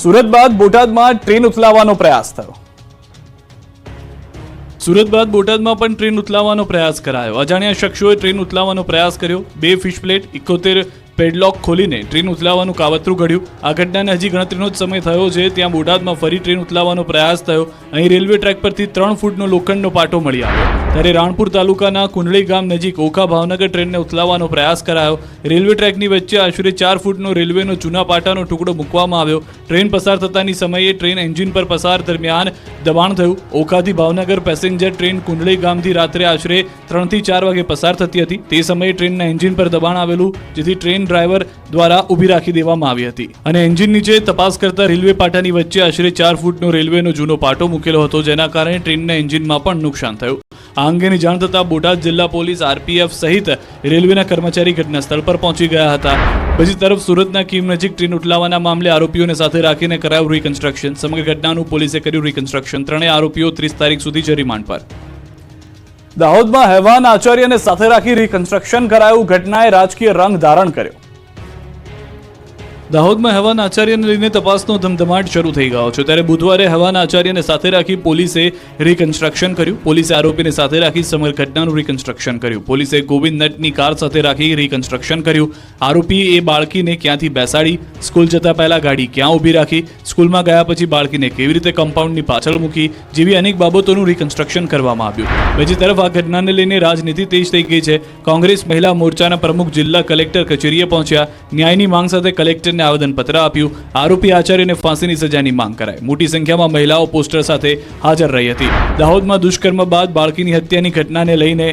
સુરત બાદ બોટાદમાં ટ્રેન ઉથલાવવાનો પ્રયાસ થયો. સુરત બાદ બોટાદમાં પણ ટ્રેન ઉથલાવવાનો પ્રયાસ કરાયો. અજાણ્યા શખ્સોએ ટ્રેન ઉથલાવવાનો પ્રયાસ કર્યો. 2 ફિશ પ્લેટ 71 પેડલોક ખોલીને ટ્રેન ઉથલાવવાનું કાવતરું ઘડ્યું. આ ઘટનાને હજી ગણતરીનો જ સમય થયો છે ત્યાં બોટાદમાં ફરી ટ્રેન ઉથલાવવાનો પ્રયાસ થયો. અહીં રેલવે ટ્રેક પરથી 3 ફૂટનો લોખંડનો પાટો મળી આવ્યો. ત્યારે રાણપુર તાલુકાના કુંડળી ગામ નજીક ઓખા ભાવનગર ટ્રેનને ઉથલાવવાનો પ્રયાસ કરાયો. રેલવે ટ્રેકની વચ્ચે આશરે 4 ફૂટનો રેલવેનો જૂના પાટાનો ટુકડો મૂકવામાં આવ્યો. ટ્રેન પસાર થતાની સમયે ટ્રેન એન્જિન પર પસાર દરમિયાન દબાણ થયું. ઓખાથી ભાવનગર પેસેન્જર ટ્રેન કુંડળી ગામથી રાત્રે આશરે 3 થી 4 વાગે પસાર થતી હતી. તે સમયે ટ્રેનના એન્જિન પર દબાણ આવેલું, જેથી ટ્રેન ડ્રાઈવર દ્વારા ઊભી રાખી દેવામાં આવી હતી અને એન્જિન નીચે તપાસ કરતા રેલવે પાટાની વચ્ચે આશરે 4 ફૂટનો રેલવેનો જૂનો પાટો મૂકેલો હતો, જેના કારણે ટ્રેનના એન્જિનમાં પણ નુકસાન થયું. આ અંગેની જાણ થતાં બોટાદ જિલ્લા પોલીસ, આરપીએફ સહિત રેલવેના કર્મચારી ઘટના સ્થળ પર પહોંચી ગયા હતા. બીજી તરફ સુરતના કીમ નજીક ટ્રેન ઉથલાવવાના મામલે આરોપીઓને સાથે રાખીને કરાયું રિકન્સ્ટ્રક્શન. સમગ્ર ઘટનાનું પોલીસે કર્યું રિકન્સ્ટ્રક્શન. ત્રણેય આરોપીઓ 30 તારીખ સુધી છે રિમાન્ડ પર. દાહોદમાં હેવાન આચાર્યને સાથે રાખી રિકન્સ્ટ્રક્શન કરાયું. ઘટનાએ રાજકીય રંગ ધારણ કર્યો. દાહોદમાં હેવાન આચાર્યને લઈને તપાસનો ધમધમાટ શરૂ થઈ ગયો છે. ત્યારે બુધવારે હેવાન આચાર્યને સાથે રાખી પોલીસે રિકન્સ્ટ્રક્શન કર્યું. પોલીસે આરોપીને સાથે રાખી સમગ્ર ઘટનાનું રિકન્સ્ટ્રક્શન કર્યું. પોલીસે ગોવિંદ નટની કાર સાથે રાખી રિકન્સ્ટ્રક્શન કર્યું. આરોપી એ બાળકીને ક્યાંથી બેસાડી, સ્કૂલ જતા પહેલા ગાડી ક્યાં ઊભી રાખી, સ્કૂલમાં ગયા પછી બાળકીને કેવી રીતે કમ્પાઉન્ડની પાછળ મૂકી, જેવી અનેક બાબતોનું રિકન્સ્ટ્રક્શન કરવામાં આવ્યું. બીજી તરફ આ ઘટનાને લઈને રાજનીતિ તેજ થઈ ગઈ છે. કોંગ્રેસ મહિલા મોરચાના પ્રમુખ જિલ્લા કલેક્ટર કચેરીએ પહોંચ્યા. ન્યાયની માંગ સાથે કલેક્ટર આવેદનપત્ર આપ્યું. આરોપી આચાર્યને ફાંસીની સજાની માંગ કરાઈ. મોટી સંખ્યામાં મહિલાઓ પોસ્ટર સાથે હાજર રહી હતી. દાહોદમાં દુષ્કર્મ બાદ બાળકીની હત્યાની ઘટનાને લઈને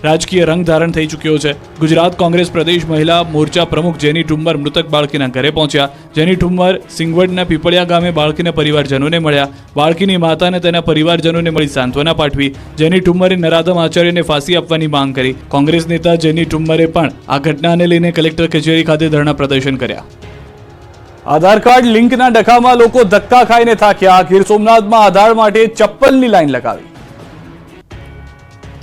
રાજકીય રંગ ધારણ થઈ ચૂક્યો છે. ગુજરાત કોંગ્રેસ પ્રદેશ મહિલા મોરચા પ્રમુખ જેની ઠુમ્મર મૃતક બાળકીના ઘરે પહોંચ્યા. જેની ઠુમ્મર સિંગવડના પીપળિયા ગામે બાળકીના પરિવારજનોને મળ્યા. બાળકીની માતાને તેના પરિવારજનોને મળી સાંત્વના પાઠવી. જેની ઠુમ્મરે નરાધમ આચાર્યને ફાંસી આપવાની માંગ કરી. કોંગ્રેસ નેતા જેની ઠુમ્મરે પણ આ ઘટનાને લઈને કલેક્ટર કચેરી ખાતે ધરણા પ્રદર્શન કર્યા. આધાર કાર્ડ લિંકના ડખામાં લોકો ધક્કા ખાઈને થાક્યા. ગીર સોમનાથમાં આધાર માટે ચપ્પલની લાઈન લગાવી.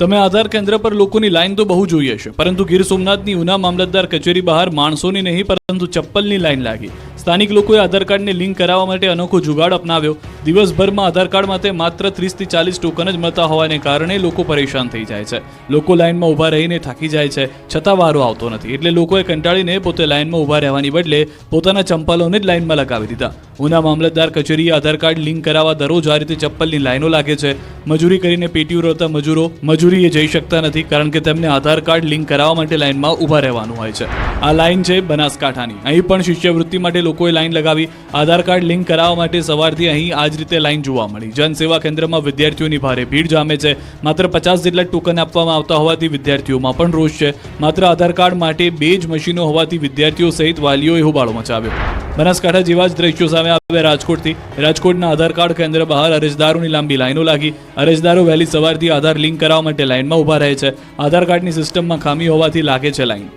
તમે આધાર કેન્દ્ર પર લોકોની લાઈન તો બહુ જોઈ હશે, પરંતુ ગીર સોમનાથની ઉના મામલતદાર કચેરી બહાર માણસોની નહીં પરંતુ ચપ્પલની લાઈન લાગી. સ્થાનિક લોકોએ આધાર કાર્ડને લિંક કરાવવા માટે અનોખો જુગાડ અપનાવ્યો. દિવસભરમાં આધાર કાર્ડ માટે માત્ર 30 થી 40 ટોકન જ મળતા હોવાને કારણે લોકો પરેશાન થઈ જાય છે. લોકો લાઈનમાં ઊભા રહીને થાકી જાય છે, છતાં વારો આવતો નથી. એટલે લોકોએ કંટાળીને પોતે લાઈનમાં ઊભા રહેવાની બદલે પોતાના ચંપલોને જ લાઈનમાં લગાવી દીધા. ઉના મામલતદાર કચેરીએ આધાર કાર્ડ લિંક કરાવવા દરરોજ આ રીતે ચપ્પલની લાઈનો લાગે છે. મજૂરી કરીને પેટીઓ રહેતા મજૂરો મજૂરીએ જઈ શકતા નથી, કારણ કે તેમને આધાર કાર્ડ લિંક કરાવવા માટે લાઈનમાં ઊભા રહેવાનું હોય છે. આ લાઈન છે બનાસકાંઠાની. અહીં પણ શિષ્યવૃત્તિ માટે લોકોએ લાઈન લગાવી. આધાર કાર્ડ લિંક કરાવવા માટે સવારથી અહીં આ જ રીતે લાઈન જોવા મળી. જનસેવા કેન્દ્રમાં વિદ્યાર્થીઓની ભારે ભીડ જામે છે. માત્ર 50 જેટલા ટોકન આપવામાં આવતા હોવાથી વિદ્યાર્થીઓમાં પણ રોષ છે. માત્ર આધાર કાર્ડ માટે 2 જ મશીનો હોવાથી વિદ્યાર્થીઓ સહિત વાલીઓએ હોબાળો મચાવ્યો. બનાસકાંઠા જેવા જ દ્રશ્યો સામે આવ્યા રાજકોટથી. રાજકોટના આધાર કાર્ડ કેન્દ્ર બહાર અરજદારોની લાંબી લાઈનો લાગી. અરજદારો વહેલી સવારથી આધાર લિંક કરાવવા માટે લાઈનમાં ઊભા રહે છે. આધાર કાર્ડની સિસ્ટમમાં ખામી હોવાથી લાગે છે લાઈન.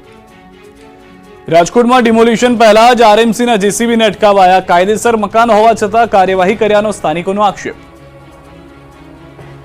રાજકોટમાં ડિમોલિશન પહેલા જ આરએમસીના જેસીબીને અટકાવાયા. કાયદેસર મકાન હોવા છતાં કાર્યવાહી કર્યાનો સ્થાનિકોનો આક્ષેપ.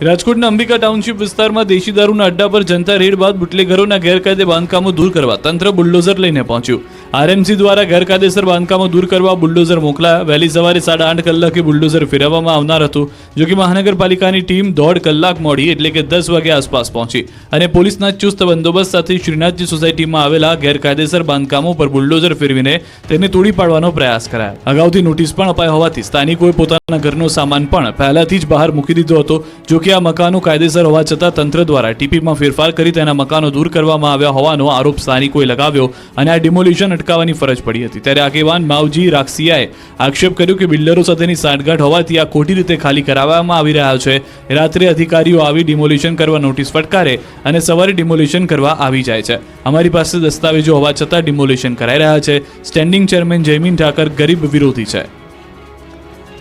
રાજકોટના અંબિકા ટાઉનશીપ વિસ્તારમાં દેશી દારૂના અડ્ડા પર જનતા રેડ બાદ બુટલેગરોના ગેરકાયદે બાંધકામો દૂર કરવા તંત્ર બુલડોઝર લઈને પહોંચ્યું. આરએમસી દ્વારા ગેરકાયદેસર બાંધકામો દૂર કરવા બુલડોઝર મોકલાયા. વહેલી સવારે 8:30 કલાકે બુલડોઝર ફેરવવામાં આવનાર હતું. જો કે મહાનગરપાલિકાની ટીમ 1.5 કલાક મોડી એટલે કે 10 વાગે આસપાસ પહોંચી અને પોલીસના ચુસ્ત બંદોબસ્ત સાથે શ્રીનાથજી સોસાયટીમાં આવેલા ગેરકાયદેસર બાંધકામો પર બુલડોઝર ફેરવીને તેને તોડી પાડવાનો પ્રયાસ કરાયો. અગાઉથી નોટિસ પણ અપાઈ હોવાથી સ્થાનિકોએ પોતાના ઘરનો સામાન પણ પહેલાથી જ બહાર મૂકી દીધો હતો. જો કે આ મકાનો કાયદેસર હોવા છતાં તંત્ર દ્વારા ટીપીમાં ફેરફાર કરી તેના મકાનો દૂર કરવામાં આવ્યા હોવાનો આરોપ સ્થાનિકોએ લગાવ્યો અને આ ડિમોલિશન અટકાવવાની ફરજ પડી હતી. ત્યારે આગેવાન માવજી રાક્ષિયાએ આક્ષેપ કર્યો કે બિલ્ડરો સાથેની સાંઠગાંઠ હોવાથી આ ખોટી રીતે ખાલી કરાવવામાં આવી રહ્યા છે. રાત્રે અધિકારીઓ આવી ડિમોલિશન કરવા નોટિસ ફટકારે અને સવારે ડિમોલિશન કરવા આવી જાય છે. અમારી પાસે દસ્તાવેજો હોવા છતાં ડિમોલિશન કરાઈ રહ્યા છે. સ્ટેન્ડિંગ ચેરમેન જયમીન ઠાકર ગરીબ વિરોધી છે.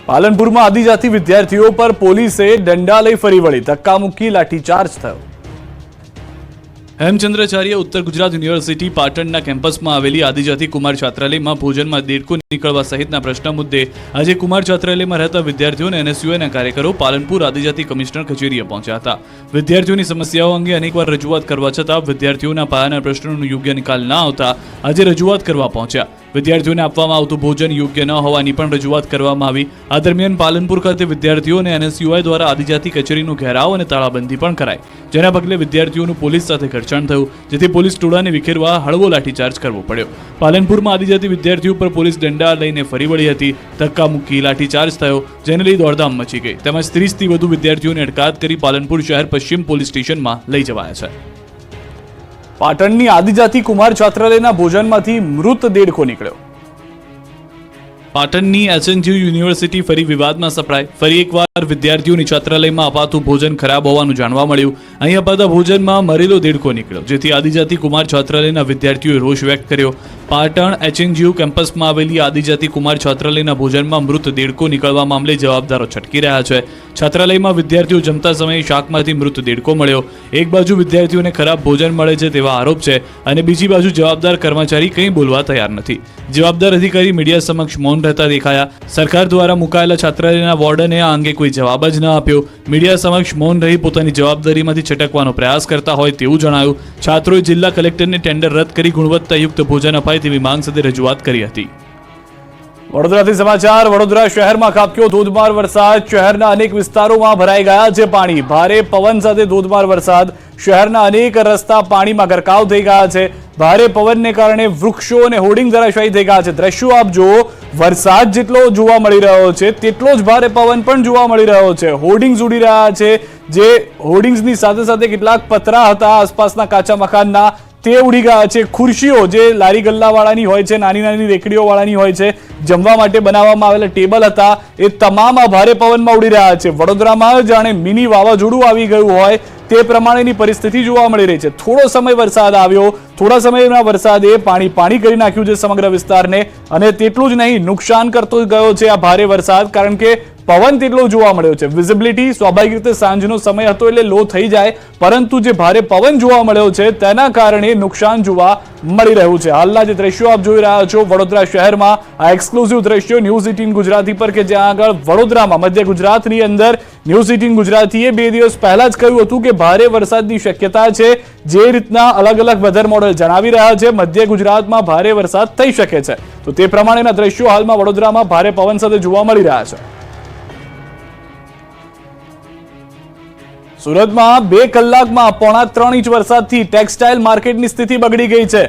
પાલનપુરમાં આદિજાતિ વિદ્યાર્થીઓ પર પોલીસે દંડા લઈ ફરી વળી. ધક્કા મૂકી લાઠીચાર્જ થયો. હેમચંદ્રાચાર્ય ઉત્તર ગુજરાત યુનિવર્સિટી પાટણના કેમ્પસમાં આવેલી આદિજાતિ કુમાર છાત્રાલયમાં ભોજનમાં દેડકો નીકળવા સહિતના પ્રશ્ન મુદ્દે આજે કુમાર છાત્રાલયમાં રહેતા વિદ્યાર્થીઓ અને એનએસયુઆઈના કાર્યકરો પાલનપુર આદિજાતિ કમિશનર કચેરીએ પહોંચ્યા હતા. વિદ્યાર્થીઓની સમસ્યાઓ અંગે અનેકવાર રજૂઆત કરવા છતાં વિદ્યાર્થીઓના પાયાના પ્રશ્નોનો યોગ્ય નિકાલ ન આવતા આજે રજૂઆત કરવા પહોંચ્યા. વિદ્યાર્થીઓને આપવામાં આવતું ભોજન યોગ્ય ન હોવાની પણ રજૂઆત કરવામાં આવી. આ દરમિયાન પાલનપુર ખાતે વિદ્યાર્થીઓ અને NSUI દ્વારા આદિજાતિ કચેરીનો ઘેરાવ અને તાળાબંધી પણ કરાઈ, જેના પગલે વિદ્યાર્થીઓનું પોલીસ સાથે ઘર્ષણ થયું, જેથી પોલીસ ટોળાને વિખેરવા હળવો લાઠીચાર્જ કરવો પડ્યો. પાલનપુરમાં આદિજાતિ વિદ્યાર્થીઓ પર પોલીસ દંડા લઈને ફરી વળી હતી. ધક્કા મૂકી લાઠીચાર્જ થયો, જેને લઈ દોડધામ મચી ગઈ. તેમજ 30થી વધુ વિદ્યાર્થીઓને અટકાયત કરી પાલનપુર શહેર પશ્ચિમ પોલીસ સ્ટેશનમાં લઈ જવાયા છે. પાટણની આદિજાતિ કુમાર છાત્રાલયના ભોજનમાંથી મૃત દેડકો નીકળ્યો. પાટણની HNGU યુનિવર્સિટી ફરી વિવાદમાં સપડાઈ. ફરી એકવાર વિદ્યાર્થીઓની છાત્રાલયમાં અપાતું ભોજન ખરાબ હોવાનું જાણવા મળ્યું. અહીં અપાતા ભોજનમાં મરેલો દેડકો નીકળ્યો, જેથી આદિજાતિ કુમાર છાત્રાલયના વિદ્યાર્થીઓએ રોષ વ્યક્ત કર્યો. પાટણ HNGU કેમ્પસમાં આવેલી આદિજાતિ કુમાર છાત્રાલયના ભોજનમાં મૃત દેડકો નીકળવા મામલે જવાબદારો છટકી રહ્યા છે. છાત્રાલયમાં વિદ્યાર્થીઓ જમતા સમયે શાકમાંથી મૃત દેડકો મળ્યો. એક બાજુ વિદ્યાર્થીઓને ખરાબ ભોજન મળે છે તેવા આરોપ છે, અને બીજી બાજુ જવાબદાર કર્મચારી કંઈ બોલવા તૈયાર નથી. જવાબદાર અધિકારી મીડિયા સમક્ષ મૌન રહેતા દેખાયા. સરકાર દ્વારા મુકાયેલા છાત્રાલયના વોર્ડને આ અંગે કોઈ જવાબ જ ન આપ્યો. મીડિયા સમક્ષ મૌન રહી પોતાની જવાબદારીમાંથી છટકવાનો પ્રયાસ કરતા હોય તેવું જણાયું. છાત્રોએ જિલ્લા કલેક્ટરને ટેન્ડર રદ કરી ગુણવત્તાયુક્ત ભોજન અપાય તેવી માંગ સાથે રજૂઆત કરી હતી. વડોદરાથી સમાચાર. વડોદરા શહેરમાં ખાબક્યો ધોધમાર વરસાદ. શહેરના અનેક વિસ્તારોમાં ભરાઈ ગયા છે પાણી. ભારે પવન સાથે ધોધમાર વરસાદ. શહેરના અનેક રસ્તા પાણીમાં ગરકાવ થઈ ગયા છે. ભારે પવનને કારણે વૃક્ષો અને હોર્ડિંગ ધરાશાયી થઈ ગયા છે. દ્રશ્યો આપ જુઓ. વરસાદ જેટલો જોવા મળી રહ્યો છે તેટલો જ ભારે પવન પણ જોવા મળી રહ્યો છે. હોર્ડિંગ્સ ઉડી રહ્યા છે. જે હોર્ડિંગ્સની સાથે સાથે કેટલાક પતરા હતા આસપાસના કાચા મકાનના, તે ઉડી ગયા છે. ખુરશીઓ જે લારી ગલ્લાવાળાની હોય છે, નાની નાની રેકડીઓ વાળાની હોય છે, જમવા માટે બનાવવામાં આવેલા ટેબલ હતા, એ તમામ આ ભારે પવનમાં ઉડી રહ્યા છે. વડોદરામાં જાણે મિની વાવાઝોડું આવી ગયું હોય તે પ્રમાણેની પરિસ્થિતિ જોવા મળી રહી છે. થોડો સમય વરસાદ આવ્યો, થોડા સમયના વરસાદે પાણી કરી નાખ્યું છે સમગ્ર વિસ્તારને, અને તેટલું જ નહીં, નુકસાન કરતો ગયો છે આ ભારે વરસાદ, કારણ કે પવન તેટલો જોવા મળ્યો છે. વિઝિબિલિટી સ્વાભાવિક રીતે સાંજનો સમય હતો એટલે લો થઈ જાય, પરંતુ જે ભારે પવન જોવા મળ્યો છે તેના કારણે નુકસાન જોવા મળી રહ્યું છે. હાલના જે દ્રશ્યો આપ જોઈ રહ્યા છો વડોદરા શહેરમાં, આ એક્સક્લુઝિવ દ્રશ્યો ન્યૂઝ 18 ગુજરાતી પર, કે જ્યાં આગળ વડોદરામાં મધ્ય ગુજરાતની અંદર ન્યૂઝ 18 ગુજરાતીએ 2 દિવસ પહેલા જ કહ્યું હતું કે ભારે વરસાદની શક્યતા છે. જે રીતના અલગ અલગ વેધર મોડેલ જણાવી રહ્યા છે મધ્ય ગુજરાતમાં ભારે વરસાદ થઈ શકે છે, તો તે પ્રમાણેના દ્રશ્યો હાલમાં વડોદરામાં ભારે પવન સાથે જોવા મળી રહ્યા છે. સુરતમાં 2 કલાકમાં 3.5 ઇંચ વરસાદથી ટેક્સટાઇલ માર્કેટની સ્થિતિ બગડી ગઈ છે.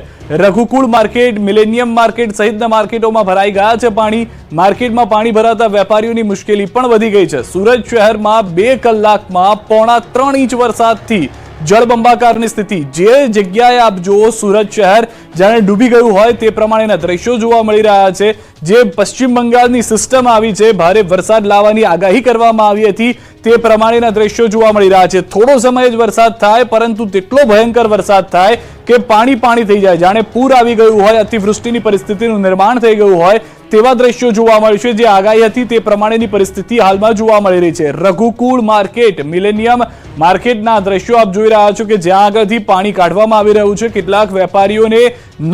રઘુકુળ માર્કેટ, મિલેનિયમ માર્કેટ સહિતના માર્કેટોમાં ભરાઈ ગયા છે પાણી. માર્કેટમાં પાણી ભરાતા વેપારીઓની મુશ્કેલી પણ વધી ગઈ છે. સુરત શહેરમાં 2 કલાકમાં 3.5 ઇંચ વરસાદથી જળબંબાકારની સ્થિતિ. જે જગ્યાએ આપ જુઓ સુરત શહેર જાણે ડૂબી ગયું હોય તે પ્રમાણેના દ્રશ્યો જોવા મળી રહ્યા છે. જે પશ્ચિમ બંગાળની સિસ્ટમ આવી છે, ભારે વરસાદ લાવવાની આગાહી કરવામાં આવી હતી, તે પ્રમાણેના દ્રશ્યો જોવા મળી રહ્યા છે. થોડો સમય જ વરસાદ થાય, પરંતુ તેટલો ભયંકર વરસાદ થાય કે પાણી થઈ જાય, જાણે પૂર આવી ગયું હોય, અતિવૃષ્ટિની પરિસ્થિતિનું નિર્માણ થઈ ગયું હોય તેવા દ્રશ્યો જોવા મળશે. જે આગાહી હતી તે પ્રમાણેની પરિસ્થિતિ હાલમાં જોવા મળી રહી છે. રઘુકુળ માર્કેટ, મિલેનિયમ માર્કેટના દ્રશ્યો આપ જોઈ રહ્યા છો કે જ્યાં આગળથી પાણી કાઢવામાં આવી રહ્યું છે. કેટલાક વેપારીઓને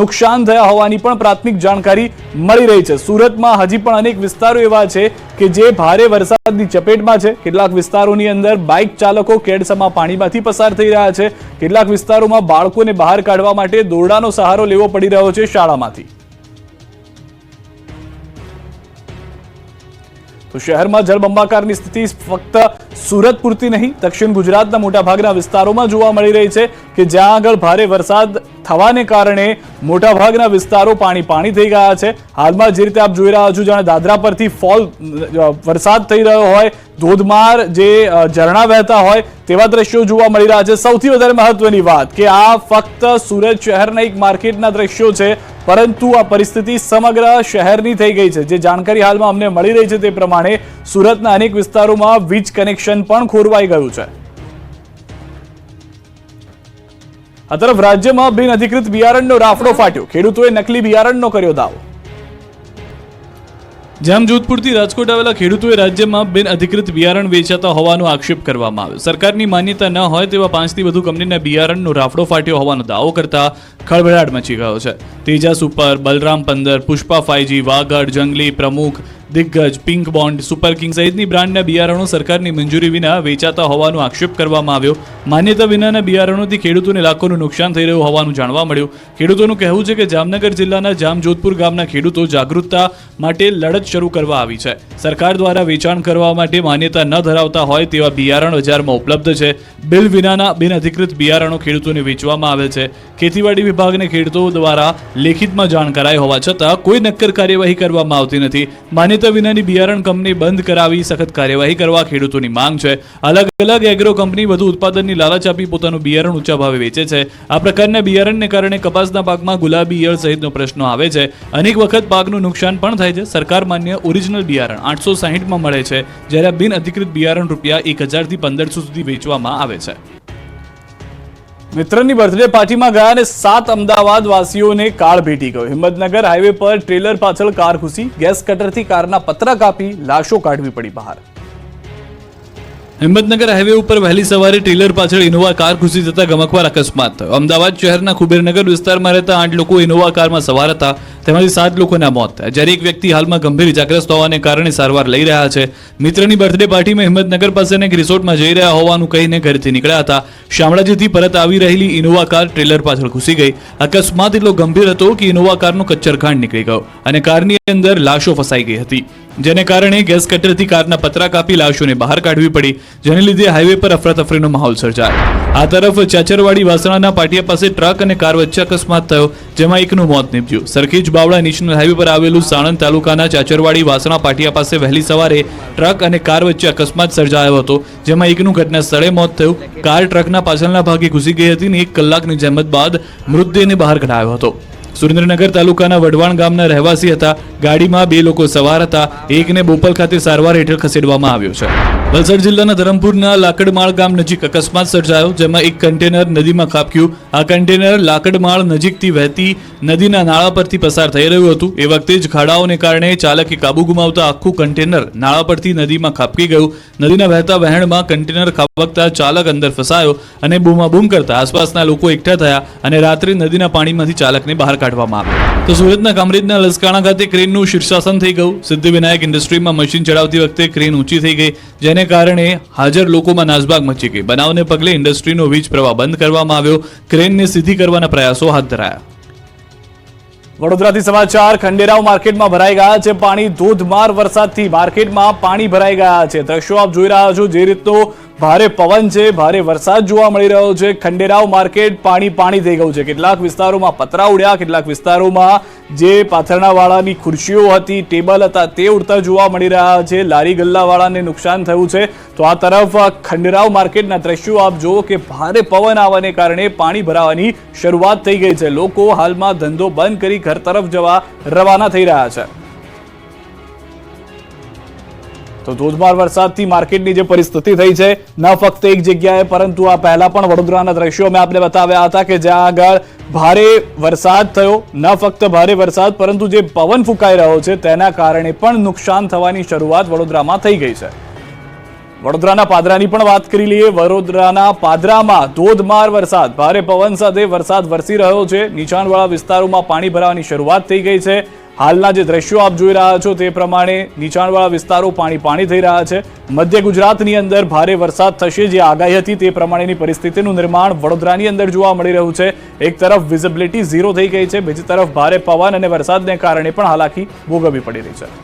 નુકસાન થયા હોવાની પણ પ્રાથમિક જાણકારી મળી રહી છે. સુરતમાં હજી પણ અનેક વિસ્તારો એવા છે કે જે ભારે વરસાદની ચપેટમાં છે. કેટલાક વિસ્તારોની અંદર બાઇક ચાલકો કેડસમાં પાણીમાંથી પસાર થઈ રહ્યા છે. કેટલાક વિસ્તારોમાં બાળકોને બહાર કાઢવા માટે દોરડાનો સહારો લેવો પડી રહ્યો છે શાળામાંથી. તો શહેરમાં જળબંબાકારની સ્થિતિ ફક્ત સુરત પૂરતી નહીં, દક્ષિણ ગુજરાતના મોટાભાગના વિસ્તારોમાં જોવા મળી રહી છે કે જ્યાં આગળ ભારે વરસાદ થવાને કારણે મોટાભાગના વિસ્તારો પાણી થઈ ગયા છે. હાલમાં જે રીતે આપ જોઈ રહ્યા છો, જાણે દાદરા પરથી વરસાદ થઈ રહ્યો હોય, ધોધમાર જે ઝરણા વહેતા હોય તેવા દ્રશ્યો જોવા મળી રહ્યા છે. સૌથી વધારે મહત્વની વાત કે આ ફક્ત સુરત શહેરના એક માર્કેટના દ્રશ્યો છે, પરંતુ આ પરિસ્થિતિ સમગ્ર શહેરની થઈ ગઈ છે. જે જાણકારી હાલમાં અમને મળી રહી છે તે પ્રમાણે સુરતના અનેક વિસ્તારોમાં વીજ કનેક્શન પણ ખોરવાઈ ગયું છે. આ તરફ રાજ્યમાં બિનઅધિકૃત બિયારણનો રાફડો ફાટ્યો. ખેડૂતોએ નકલી બિયારણનો કર્યો દાવો. જામજોધપુરથી રાજકોટ આવેલા ખેડૂતોએ રાજ્યમાં બિનઅધિકૃત બિયારણ વેચાતા હોવાનો આક્ષેપ કરવામાં આવ્યો. સરકારની માન્યતા ન હોય તેવા 5થી વધુ કંપનીના બિયારણનો રાફડો ફાટ્યો હોવાનો દાવો કરતા ખળભળાટ મચી ગયો છે. તેજા સુપર, બલરામ 15, પુષ્પા 5G, વાગડ, જંગલી, પ્રમુખ, દિગ્ગજ, પિંક બોન્ડ, સુપર કિંગ સહિતની બ્રાન્ડના બિયારણો સરકારની મંજૂરી વિના વેચાતા હોવાનો આક્ષેપ કરવામાં આવ્યો. માન્યતા વિનાના બિયારણોથી ખેડૂતોને લાખોનું નુકસાન થઈ રહ્યું હોવાનું જાણવા મળ્યું. ખેડૂતોનું કહેવું છે કે જામનગર જિલ્લાના જામજોધપુર ગામના ખેડૂતો જાગૃતતા માટે લડત શરૂ કરવા આવી છે. સરકાર દ્વારા વેચાણ કરવા માટે માન્યતા ન ધરાવતા હોય તેવા બિયારણ બજારમાં ઉપલબ્ધ છે. બિલ વિનાના બિનઅધિકૃત બિયારણો ખેડૂતોને વેચવામાં આવે છે. ખેતીવાડી વિભાગને ખેડૂતો દ્વારા લેખિતમાં જાણ કરાઈ હોવા છતાં કોઈ નક્કર કાર્યવાહી કરવામાં આવતી નથી. માન્યતા વિનાની બિયારણ કંપની બંધ કરાવી સખત કાર્યવાહી કરવા ખેડૂતોની માંગ છે. અલગ અલગ એગ્રો કંપની વધુ ઉત્પાદનની લાલચ આપી પોતાનું બિયારણ ઊંચા ભાવે વેચે છે. આ પ્રકારના બિયારણને કારણે કપાસના પાકમાં ગુલાબી ઈયળ સહિતનો પ્રશ્નો આવે છે. અનેક વખત પાકનું નુકસાન પણ થાય છે. સરકાર માન્ય ઓરિજિનલ બિયારણ 860માં મળે છે, જ્યારે બિન અધિકૃત બિયારણ રૂપિયા 1000 થી 1500 સુધી વેચવામાં આવે છે. મિત્રની બર્થડે પાર્ટીમાં ગયા અને 7 અમદાવાદ વાસીઓને કાળ ભેટી ગયો. હિંમતનગર હાઈવે પર ટ્રેલર પાછળ કાર ઘૂસી, ગેસ કટરથી કારના પતરા કાપી લાશો કાઢવી પડી બહાર. હિંમતનગર હાઈવે ઉપર વહેલી સવારે ટ્રેલર પાછળ ઇનોવા કાર ઘૂસી જતા ગમખ્વાર અકસ્માત થયો. અમદાવાદ શહેરના કુબેરનગર વિસ્તારમાં રહેતા 8 લોકો ઇનોવા કારમાં સવાર હતા. તેમાંથી 7 લોકોના મોત થયા, જ્યારે એક વ્યક્તિ હાલમાં ગંભીર ઇજાગ્રસ્ત હોવાને કારણે સારવાર લઈ રહ્યા છે. મિત્રની બર્થડે પાર્ટીમાં હિંમતનગર પાસેના એક રિસોર્ટમાં જઈ રહ્યા હોવાનું કહીને ઘરેથી નીકળ્યા હતા. શામળાજીથી પરત આવી રહેલી ઇનોવા કાર ટ્રેલર પાછળ ઘૂસી ગઈ. અકસ્માત એટલો ગંભીર હતો કે ઇનોવા કારનો કચ્ચરખાંડ નીકળી ગયો અને કારની અંદર લાશો ફસાઈ ગઈ હતી, જેને કારણે ગેસ કટરથી કારના પતરા કાપી લાશોને બહાર કાઢવી પડી, જેને લીધે હાઈવે પર અફરાતફરીનો માહોલ સર્જાયો. આ તરફ ચાચરવાડી વાસણાના પાટિયા પાસે ટ્રક અને કાર વચ્ચે અકસ્માત થયો, જેમાં એકનું મોત નીપજ્યું. સરખેજ બાવળા નેશનલ હાઈવે પર આવેલું સાણંદ તાલુકાના ચાચરવાડી વાસણા પાટિયા પાસે વહેલી સવારે ટ્રક અને કાર વચ્ચે અકસ્માત સર્જાયો હતો, જેમાં એકનું ઘટના સ્થળે મોત થયું. કાર ટ્રકના પાછળના ભાગે ઘૂસી ગઈ હતી અને 1 કલાકની જહેમત બાદ મૃતદેહને બહાર કઢાયો હતો. સુરેન્દ્રનગર તાલુકાના વઢવાણ ગામના રહેવાસી હતા. ગાડીમાં 2 લોકો સવાર હતા. એકને બોપલ ખાતે સારવાર હેઠળ ખસેડવામાં આવ્યો છે. વલસાડ જિલ્લાના ધરમપુરના લાકડમાળ ગામ નજીક અકસ્માત સર્જાયો, જેમાં એક કન્ટેનર નદીમાં ખાબક્યું. આ કન્ટેનર લાકડમાળ નજીકથી વહેતી નદીના નાળા પરથી પસાર થઈ રહ્યું હતું. એ વખતે જ ખાડાઓને કારણે ચાલકે કાબુ ગુમાવતા આખું કન્ટેનર નાળા પરથી નદીમાં ખાબકી ગયું. નદીના વહેતા વહેણમાં કન્ટેનર ખાબકતા ચાલક અંદર ફસાયો અને બૂમાબૂમ કરતા આસપાસના લોકો એકઠા થયા અને રાત્રે નદીના પાણીમાંથી ચાલકને બહાર કાઢવામાં આવ્યો. તો સુરતના કામરેજના લસકાણા ખાતે ક્રેનનું શીર્ષાસન થઈ ગયું. સિદ્ધિવિનાયક ઇન્ડસ્ટ્રીમાં મશીન ચડાવતી વખતે ક્રેન ઊંચી થઈ ગઈ, જેને કારણે હાજર લોકોમાં નાસભાગ મચી ગઈ. બનાવને પગલે ઇન્ડસ્ટ્રીનો વીજ પ્રવાહ બંધ કરવામાં આવ્યો. ક્રેનને સીધી કરવાના પ્રયાસો હાથ ધરાયા. વડોદરાથી સમાચાર. ખંડેરાવ માર્કેટમાં ભરાઈ ગયા છે પાણી. ધોધમાર વરસાદથી માર્કેટમાં પાણી ભરાઈ ગયા છે. દ્રશ્યો આપ જોઈ રહ્યા છો. જે રીતનો ભારે પવન છે, ભારે વરસાદ જોવા મળી રહ્યો છે. ખંડેરાવ માર્કેટ પાણી થઈ ગયું છે. કેટલાક વિસ્તારોમાં પતરા ઉડ્યા, કેટલાક વિસ્તારોમાં જે પાથરણાવાળાની ખુરશીઓ હતી, ટેબલ હતા, તે ઉડતા જોવા મળી રહ્યા છે. લારી ગલ્લાવાળાને નુકસાન થયું છે. તો આ તરફ ખંડેરાવ માર્કેટના દ્રશ્યો આપ જુઓ કે ભારે પવન આવવાને કારણે પાણી ભરાવાની શરૂઆત થઈ ગઈ છે. લોકો હાલમાં ધંધો બંધ કરી ઘર તરફ જવા રવાના થઈ રહ્યા છે. તો ધોધમાર વરસાદથી માર્કેટની જે પરિસ્થિતિ થઈ છે, ન ફક્ત એક જગ્યાએ પરંતુ આ પહેલા પણ વડોદરાના દ્રશ્યો અમે આપને બતાવ્યા હતા કે જ્યાં આગળ ભારે વરસાદ થયો. ન ફક્ત ભારે વરસાદ પરંતુ જે પવન ફૂંકાઈ રહ્યો છે તેના કારણે પણ નુકસાન થવાની શરૂઆત વડોદરામાં થઈ ગઈ છે. વડોદરાના પાદરાની પણ વાત કરી લઈએ. વડોદરાના પાદરામાં ધોધમાર વરસાદ, ભારે પવન સાથે વરસાદ વરસી રહ્યો છે. નીચાણવાળા વિસ્તારોમાં પાણી ભરાવાની શરૂઆત થઈ ગઈ છે. હાલના જે દ્રશ્યો આપ જોઈ રહ્યા છો તે પ્રમાણે નીચાણવાળા વિસ્તારો પાણી થઈ રહ્યા છે. મધ્ય ગુજરાતની અંદર ભારે વરસાદ થશે જે આગાહી હતી તે પ્રમાણેની પરિસ્થિતિનું નિર્માણ વડોદરાની અંદર જોવા મળી રહ્યું છે. એક તરફ વિઝિબિલિટી 0 થઈ ગઈ છે, બીજી તરફ ભારે પવન અને વરસાદને કારણે પણ હાલાકી ભોગવવી પડી રહી છે.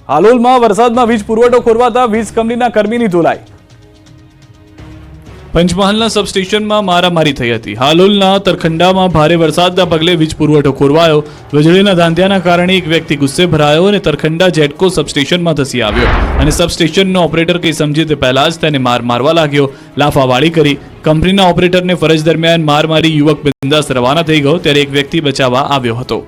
હાલોલમાં વરસાદમાં વીજ પુરવઠો ખોરવાતા વીજ કંપનીના કર્મીની ધોલાઈ. પંચમહાલના સબસ્ટેશનમાં મારામારી થઈ હતી. હાલોલના તરખંડામાં ભારે વરસાદના પગલે વીજ પુરવઠો ખોરવાયો. વીજળીના ધાંધિયાના કારણે એક વ્યક્તિ ગુસ્સે ભરાયો અને તરખંડા જેટકો સબસ્ટેશનમાં ધસી આવ્યો અને સબસ્ટેશનનો ઓપરેટર કંઈ સમજે તે પહેલા જ તેને મારવા લાગ્યો. લાફાવાળી કરી. કંપનીના ઓપરેટરને ફરજ દરમિયાન મારી યુવક બિંદાસ રવાના થઈ ગયો, ત્યારે એક વ્યક્તિ બચાવવા આવ્યો હતો.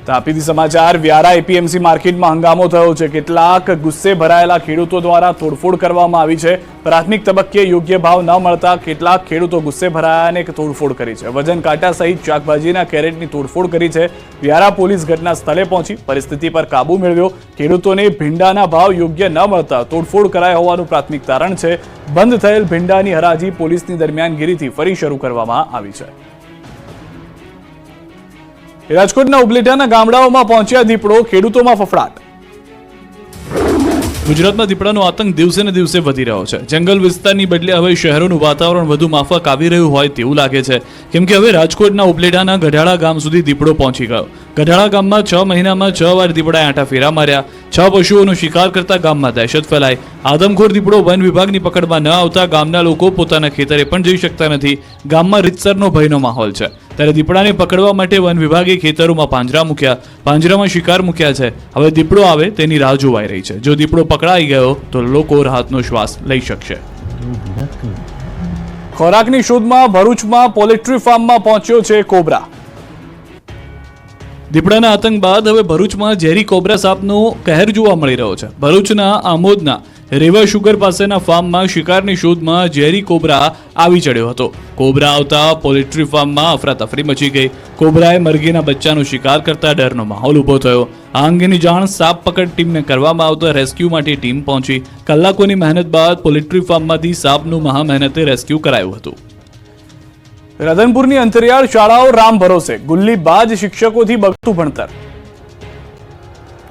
તાપીથી સમાચાર. વ્યારા એપીએમસી માર્કેટમાં હંગામો થયો છે. કેટલાક ગુસ્સે ભરાયેલા ખેડૂતો દ્વારા તોડફોડ કરવામાં આવી છે. પ્રાથમિક તબક્કે યોગ્ય ભાવ ન મળતા કેટલાક ખેડૂતો ગુસ્સે ભરાયા અને તોડફોડ કરી છે. વજન કાંટા સહિત શાકભાજીના કેરેટની તોડફોડ કરી છે. વ્યારા પોલીસ ઘટના સ્થળે પહોંચી પરિસ્થિતિ પર કાબુ મેળવ્યો. ખેડૂતોને ભીંડાના ભાવ યોગ્ય ન મળતા તોડફોડ કરાઈ હોવાનું પ્રાથમિક તારણ છે. બંધ થયેલ ભીંડાની હરાજી પોલીસની દરમિયાનગીરીથી ફરી શરૂ કરવામાં આવી છે. રાજકોટના ઉપલેટાના ગામડાઓમાં પહોંચ્યા દીપડો, ખેડૂતોમાં ફફડાટ. ગુજરાતમાં દીપડાનો આતંક દિવસે ને દિવસે વધી રહ્યો છે. જંગલ વિસ્તારની બદલે હવે શહેરોનું વાતાવરણ વધુ માફક આવી રહ્યું હોય તેવું લાગે છે, કેમ કે હવે રાજકોટના ઉપલેટાના ગઢાળા ગામ સુધી દીપડો પહોંચી ગયો. ગઢાળા ગામમાં 6 મહિનામાં 6 વાર દીપડાએ આંટા ફેરા માર્યા. 6 પશુઓનો શિકાર કરતા ગામમાં દહેશત ફેલાઈ. આદમખોર દીપડો વન વિભાગની પકડમાં ન આવતા ગામના લોકો પોતાના ખેતરે પણ જઈ શકતા નથી. ગામમાં રીતસરનો ભયનો માહોલ છે. ત્યારે દીપડાને પકડવા માટે વન વિભાગે ખેતરોમાં પાંજરા મૂક્યા, પાંજરામાં શિકાર મૂક્યા છે. હવે દીપડો આવે તેની રાહ જોવાઈ રહી છે. જો દીપડો પકડાઈ ગયો તો લોકો રાહતનો શ્વાસ લઈ શકશે. ખોરાકની શોધમાં ભરૂચમાં પોલ્ટ્રી ફાર્મમાં પહોંચ્યો છે કોબરા. દીપડાના આતંક બાદ હવે ભરૂચમાં ઝેરી કોબરા સાપનો કહેર જોવા મળી રહ્યો છે. ભરૂચના આમોદના રેવા શુગર પાસેના ફાર્મમાં શિકારની શોધમાં ઝેરી કોબરા આવી ચડ્યો હતો. કોબરા આવતા પોલ્ટ્રી ફાર્મમાં અફરાતફરી મચી ગઈ. કોબરાએ મરઘીના બચ્ચાનો શિકાર કરતા ડરનો માહોલ ઊભો થયો. આ અંગેની જાણ સાપ પકડ ટીમને કરવામાં આવતા રેસ્ક્યુ માટે ટીમ પહોંચી. કલાકોની મહેનત બાદ પોલ્ટ્રી ફાર્મમાંથી સાપનું મહા મહેનતે રેસ્ક્યુ કરાયું હતું. રાધનપુરની અંતરિયાળ શાળાઓ રામ ભરોસે, ગુલ્લીબાજ શિક્ષકોથી બગતું ભણતર.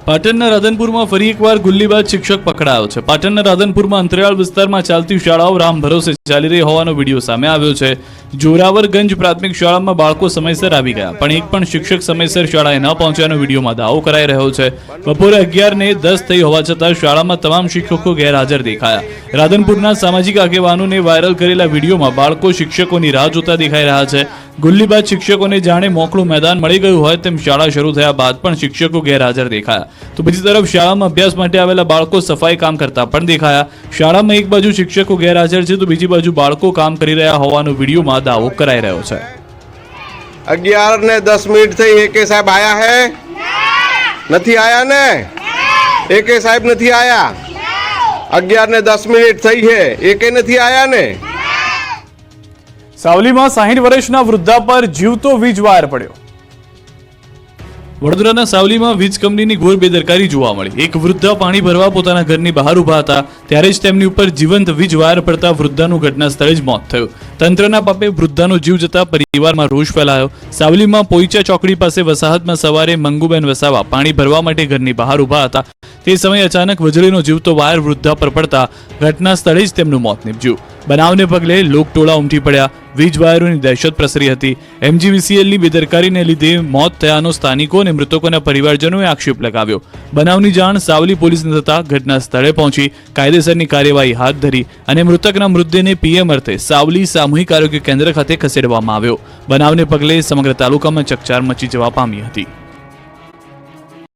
પાટણના રાધનપુરમાં ફરી એકવાર ગુલ્લીબાજ શિક્ષક પકડાયો છે. પાટણના રાધનપુરમાં અંતરિયાળ વિસ્તારમાં ચાલતી શાળાઓ રામ ભરોસે ચાલી રહી હોવાનો વિડીયો સામે આવ્યો છે. જોરાવરગંજ પ્રાથમિક શાળામાં બાળકો સમયસર આવી ગયા, પણ એક પણ શિક્ષક સમયસર શાળાએ ન પહોંચ્યાનો વિડીયોમાં દાવો કરાઈ રહ્યો છે. બપોરે 11:10 થઈ હોવા છતાં શાળામાં તમામ શિક્ષકો ગેરહાજર દેખાયા. રાધનપુરના સામાજિક આગેવાનોને વાયરલ કરેલા વિડીયોમાં બાળકો શિક્ષકોની રાહ જોતા દેખાઈ રહ્યા છે. ગુલ્લીબાજ શિક્ષકોને જાણે મોકળું મેદાન મળી ગયું હોય તેમ શાળા શરૂ થયા બાદ પણ શિક્ષકો ગેરહાજર દેખાયા. તો બીજી તરફ શાળામાં અભ્યાસ માટે આવેલા બાળકો સફાઈ કામ કરતા પણ દેખાયા. શાળામાં એક બાજુ શિક્ષકો ગેરહાજર છે તો બીજી બાજુ બાળકો કામ કરી રહ્યા હોવાનો વિડીયોમાં દાવો કરાઈ રહ્યો છે. 11:10 થઈ. એકે સાહેબ આયા હે? નથી આયા ને? એકે સાહેબ નથી આયા. 11:10 થઈ છે, એકે નથી આયા ને? સાવલીમાં 60 વર્ષના વૃદ્ધા પર જીવતો વીજ વાયર પડ્યો. વડોદરાના સાવલીમાં વીજ કંપનીની ઘોર બેદરકારી જોવા મળી. એક વૃદ્ધા પાણી ભરવા પોતાના ઘરની બહાર ઊભા હતા ત્યારે જ તેમની ઉપર જીવંત વીજ વાયર પડતા વૃદ્ધાનું ઘટના સ્થળે જ મોત થયું. તંત્રના પાપે વૃદ્ધાનો જીવ જતા પરિવારમાં રોષ ફેલાયો. સાવલીમાં પોઈચા ચોકડી પાસે વસાહતમાં સવારે મંગુબેન વસાવા પાણી ભરવા માટે ઘરની બહાર ઊભા હતા. તે સમયે અચાનક વીજળીનો જીવતો વાયર વૃદ્ધા પર પડતા ઘટના સ્થળે જ તેમનું મોત નીપજ્યું. બનાવને પગલે લોકટોળા ઉમટી પડ્યા. વીજ વાયરોની દહેશત પ્રસરી હતી. MGVCLની બેદરકારીને લીધે મોત થયાનો સ્થાનિકો અને મૃતકોના પરિવારજનોએ આક્ષેપ લગાવ્યો. બનાવની જાણ સાવલી પોલીસને થતાં ઘટના સ્થળે પહોંચી કાયદેસરની કાર્યવાહી હાથ ધરી અને મૃતકના મૃતદેહને PM અર્થે સાવલી સામૂહિક આરોગ્ય કેન્દ્ર ખાતે ખસેડવામાં આવ્યો. બનાવને પગલે સમગ્ર તાલુકામાં ચકચાર મચી જવા પામી હતી.